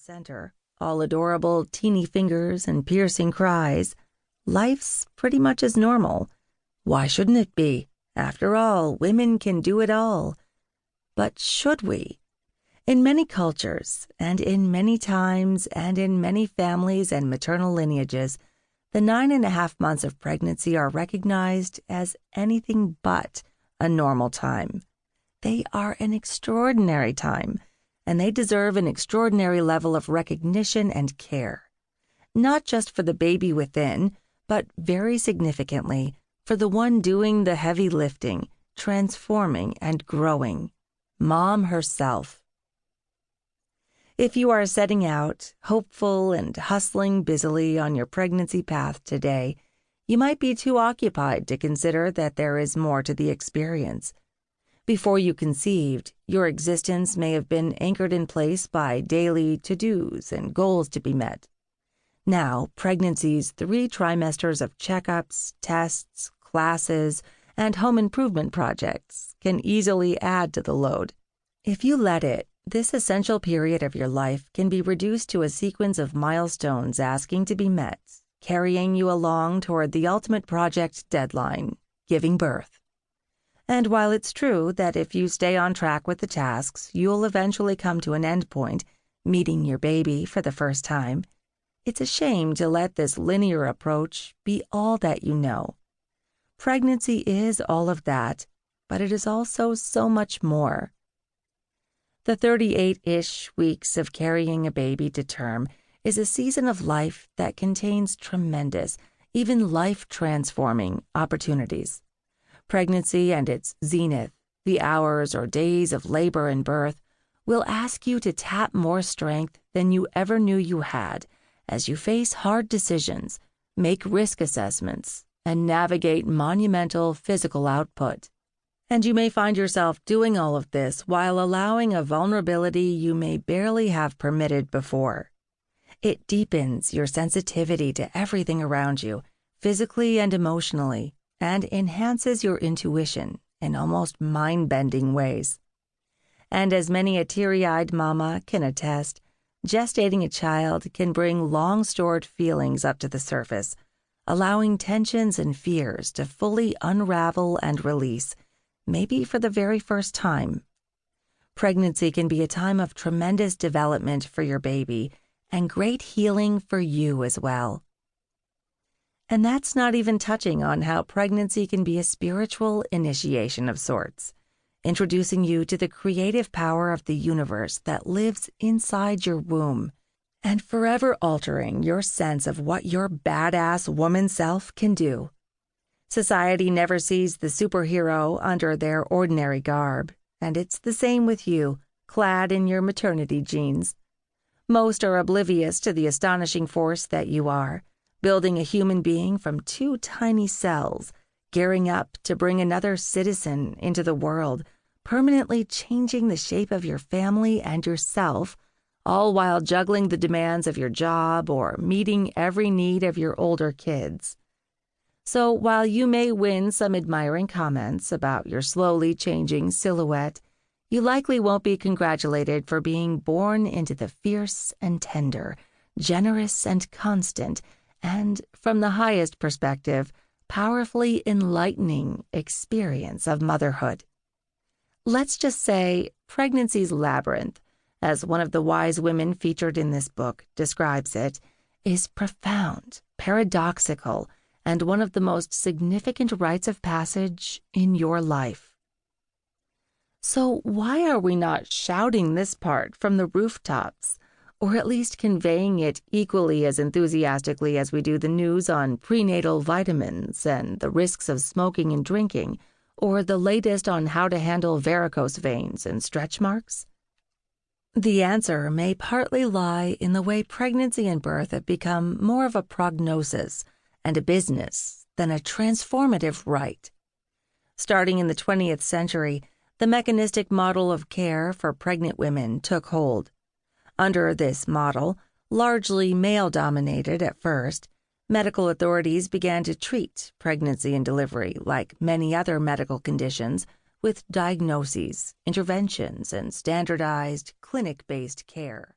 center, all adorable teeny fingers and piercing cries, life's pretty much as normal. Why shouldn't it be? After all, women can do it all. But should we? In many cultures, and in many times, and in many families and maternal lineages, the 9.5 months of pregnancy are recognized as anything but a normal time. They are an extraordinary time, and they deserve an extraordinary level of recognition and care, not just for the baby within, but very significantly for the one doing the heavy lifting, transforming, and growing, Mom herself. If you are setting out, hopeful and hustling busily on your pregnancy path today, you might be too occupied to consider that there is more to the experience. Before you conceived, your existence may have been anchored in place by daily to-dos and goals to be met. Now, pregnancy's 3 trimesters of checkups, tests, classes, and home improvement projects can easily add to the load. If you let it, this essential period of your life can be reduced to a sequence of milestones asking to be met, carrying you along toward the ultimate project deadline, giving birth. And while it's true that if you stay on track with the tasks, you'll eventually come to an end point, meeting your baby for the first time, it's a shame to let this linear approach be all that you know. Pregnancy is all of that, but it is also so much more. The 38-ish weeks of carrying a baby to term is a season of life that contains tremendous, even life-transforming opportunities. Pregnancy and its zenith, the hours or days of labor and birth, will ask you to tap more strength than you ever knew you had as you face hard decisions, make risk assessments, and navigate monumental physical output. And you may find yourself doing all of this while allowing a vulnerability you may barely have permitted before. It deepens your sensitivity to everything around you, physically and emotionally, and enhances your intuition in almost mind-bending ways. And as many a teary-eyed mama can attest, gestating a child can bring long-stored feelings up to the surface, allowing tensions and fears to fully unravel and release, maybe for the very first time. Pregnancy can be a time of tremendous development for your baby and great healing for you as well. And that's not even touching on how pregnancy can be a spiritual initiation of sorts, introducing you to the creative power of the universe that lives inside your womb, and forever altering your sense of what your badass woman self can do. Society never sees the superhero under their ordinary garb, and it's the same with you, clad in your maternity genes. Most are oblivious to the astonishing force that you are, building a human being from 2 tiny cells, gearing up to bring another citizen into the world, permanently changing the shape of your family and yourself, all while juggling the demands of your job or meeting every need of your older kids. So while you may win some admiring comments about your slowly changing silhouette, you likely won't be congratulated for being born into the fierce and tender, generous and constant, and, from the highest perspective, powerfully enlightening experience of motherhood. Let's just say pregnancy's labyrinth, as one of the wise women featured in this book describes it, is profound, paradoxical, and one of the most significant rites of passage in your life. So why are we not shouting this part from the rooftops, or at least conveying it equally as enthusiastically as we do the news on prenatal vitamins and the risks of smoking and drinking, or the latest on how to handle varicose veins and stretch marks? The answer may partly lie in the way pregnancy and birth have become more of a prognosis and a business than a transformative rite. Starting in the 20th century, the mechanistic model of care for pregnant women took hold. Under this model, largely male-dominated at first, medical authorities began to treat pregnancy and delivery like many other medical conditions with diagnoses, interventions, and standardized clinic-based care.